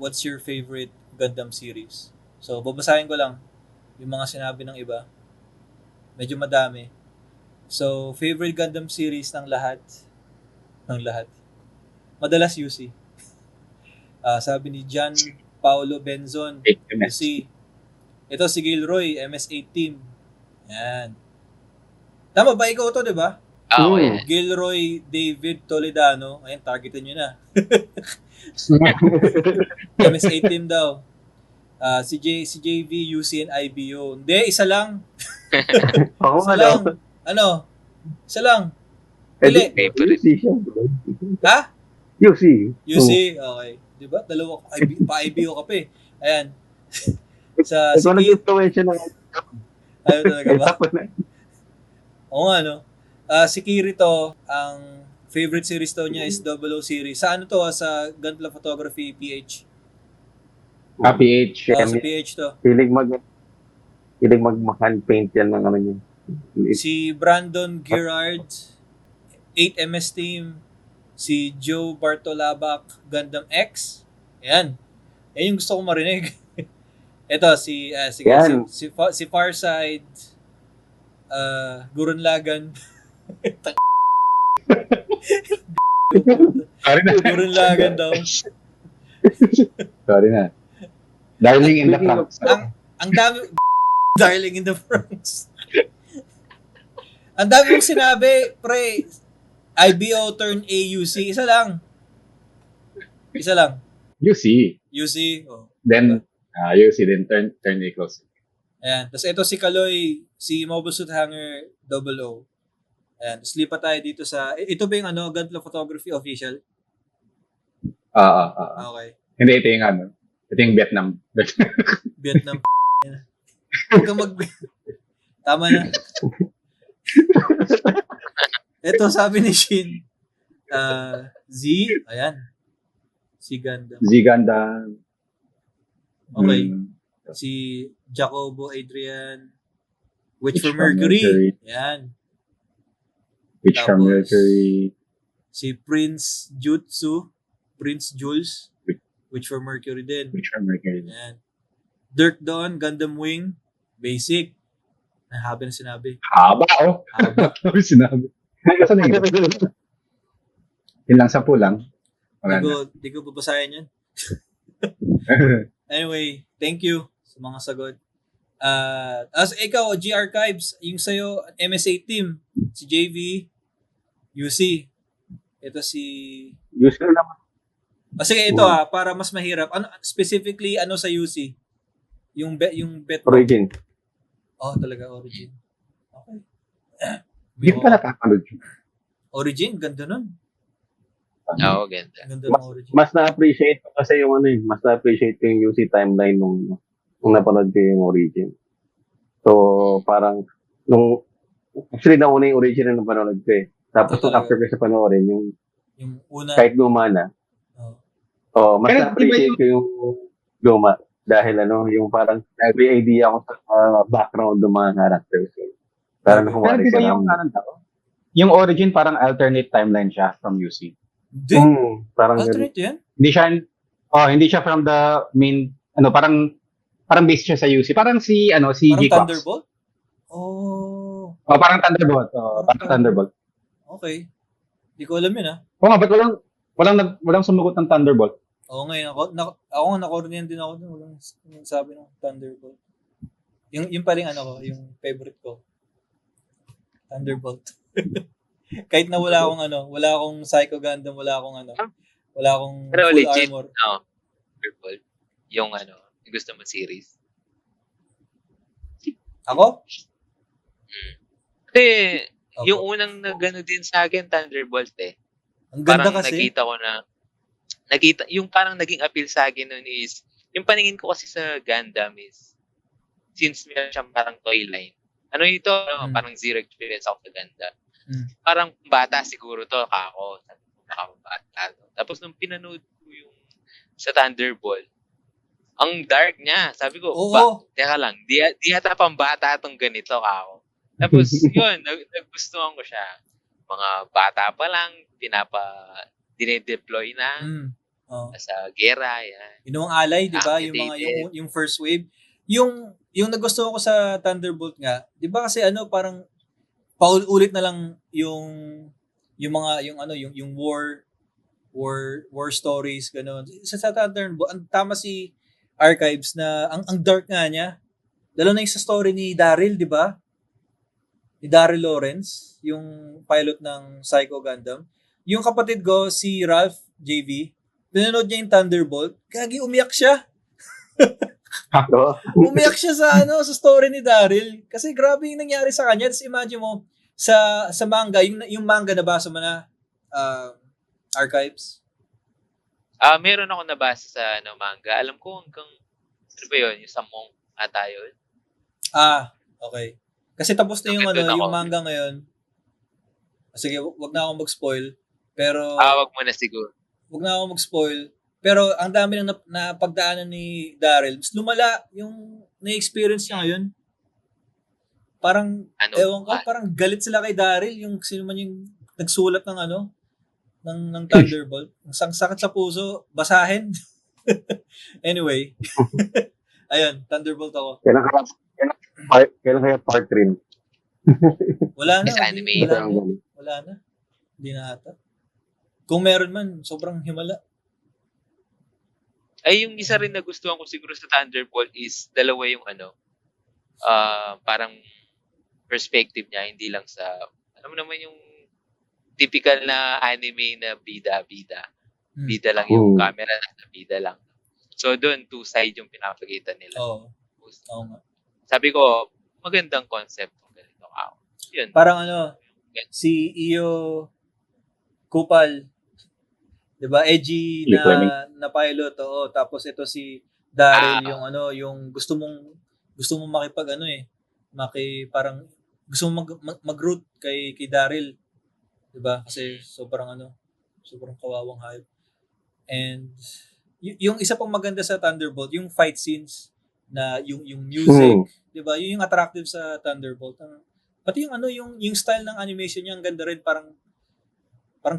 what's your favorite Gundam series? So, babasahin ko lang yung mga sinabi ng iba. Medyo madami. So, favorite Gundam series ng lahat. Madalas UC. Sabi ni John Paulo Benzon, UC. Ito si Gilroy, MS8 team. Yan. Tama ba? Ikaw to, di ba? Oo, yan. Gilroy David Toledano. Ayan, targetin nyo na. MS8 team daw. Si JV, UC, and IBO. Hindi, isa lang. Isa lang. Ano? Isa lang. Pili. Favorite. Ha? UC. Okay. Di ba? Dalawa pa-IBO ka pa eh. Ayan. Sa Ito nag-influensya ng ayaw talaga ba? Oo nga, no? Si Kirito, ang favorite series daw niya is 00 series. Sa ano to? Sa Gunpla Photography PH. PH. Sa PH to. Hilig mag-hand paint yan ng ano niya. Si Brandon Girard, 8MS team. Si Joe Bartolabak, Gundam X. Ayan. Yan yung gusto ko marinig. Ito, si Farside, Gurun Lagan. Gurun Lagan daw. Sorry na. Darling in the Franxx. Ang dami, Darling in the Franxx. Ang dami mong sinabi, pre. IBO turn AUC. Isa lang. UC. Oh. Then, UC. Then turn A close. Ayan. Tapos ito si Kaloy, si Mobile Suit Hanger 00. Ayan. Tapos lipat tayo dito sa, ito ba yung Gunpla Photography official? Okay. Hindi, ito yung ito yung Vietnam. Vietnam. Huwag kang Tama na. Ito, sabi ni Shin. Z. Ayan. Si Gundam. Z Gundam. Okay. Si Jacobo Adrian. Witch from Mercury. Ayan. Witch from Mercury. Si Prince Jutsu. Prince Jules. Witch from Mercury din. Witch from Mercury. Ayan. Dirk Dawn, Gundam Wing. Basic. Haba na sinabi. Haba. Sinabi. Kasi na yun lang, 10 lang. Di ko babasahin yan. Anyway, thank you sa mga sagot. As ikaw, G Archives, yung sa'yo, MSA team, si JV, UC. Ito si... UC naman. Sige, ito para mas mahirap. Specifically, sa UC? Yung bet mo? Origin. Talaga, Origin. Okay. Hindi ko pa napapanood yun. Origin, ganda nun. Oo, ganda. Ganda ng Origin. Mas na-appreciate ko kasi yung mas na-appreciate ko yung UC timeline nung napanood ko yung Origin. So, parang, actually nauna yung Origin na napanood ko eh. Tapos after ko sa panoorin, yung una, kahit gumana, mas na-appreciate ko yung luma. Dahil yung parang may idea ako sa background ng mga characters. Parang nakumari ka yung Origin parang alternate timeline siya from UC. Hindi. Parang alternate yan? Hindi siya from the main, parang based siya sa UC. Parang si parang G-Cox. Thunderbolt? Parang Thunderbolt. Parang Thunderbolt. Okay. Hindi ko alam yun ba't walang sumagot ng Thunderbolt? Oo nga, ako nakornian din ako dun. Walang sabi ng Thunderbolt. Yung paling yung favorite ko. Thunderbolt. Kahit na wala akong Psycho Gundam, wala akong pero full legit, armor. Thunderbolt. Yung gusto mo series. Ako? Kasi, yung unang nagano din sa akin, Thunderbolt eh. Ang ganda parang kasi. Yung parang naging appeal sa akin nun is, yung paningin ko kasi sa Gundam is, since meron siyang parang toy line, parang zero experience ako sa Gundam. Parang bata siguro to, ako bata. Tapos nung pinanood ko yung sa Thunderbolt, ang dark niya. Sabi ko, teka lang, di yata pang bata itong ganito ako. Tapos yun, nagustuhan ko siya. Mga bata pa lang, dinedeploy na. Sa gera, yan. Yung mga alay, 'di ba? Yung mga Activated. yung first wave. Yung nagustuhan ko sa Thunderbolt nga, 'di ba kasi parang paulit na lang yung mga yung war stories ganun. Sa Thunderbolt, ang tama si Archives na ang dark nga niya. Lalo na yung sa story ni Daryl, 'di ba? Ni Daryl Lawrence, yung pilot ng Psycho Gundam. Yung kapatid ko, si Ralph JV, pinanood niya yung Thunderbolt, kagi umiyak siya. So, Umiyak siya sa story ni Daryl kasi grabe yung nangyari sa kanya. Tapos imagine mo sa manga, yung manga nabasa mo na Archives. Meron ako nabasa sa manga. Alam ko hanggang ano ba 'yun, yung sa Monk ata 'yun. Okay. Kasi tapos na yung Nandun ako. yung manga ngayon. Sige, wag na akong mag-spoil. Pero Wag mo na siguro. wag na akong mag-spoil. Pero ang dami nang napagdaanan ni Daryl. Mas lumala yung na-experience niya ngayon. Parang, ewan ko, parang galit sila kay Daryl. Yung sino man yung nagsulat ng ng Thunderbolt. Ang sakit sa puso, basahin. Anyway. Ayun, Thunderbolt ako. kailan kaya part 3? Wala na. Yes, anime. Wala na. Hindi na ata. Kung meron man, sobrang himala. Ay, yung isa rin na gustuhan ko siguro sa Thunderbolt is dalawa yung parang perspective niya, hindi lang sa, alam mo naman yung typical na anime na bida-bida. Bida lang yung camera, na bida lang. So, doon, two side yung pinapakita nila. Oo nga. Sabi ko, magandang concept ng ganito. Yun. Parang si Iyo Kupal, 'di ba? Edgy na pilot, tapos ito si Daryl yung gusto mong makipag parang gusto mong mag-root kay Daryl, 'di ba? Kasi sobrang kawawang hayop. And yung isa pang maganda sa Thunderbolt, yung fight scenes na yung music, 'di ba? Yun yung attractive sa Thunderbolt. Pati yung style ng animation niya, ang ganda rin, parang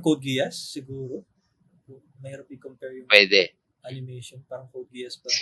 Code Geass siguro. Mahirap i-compare yung Pwede. animation, parang Code Geass pa.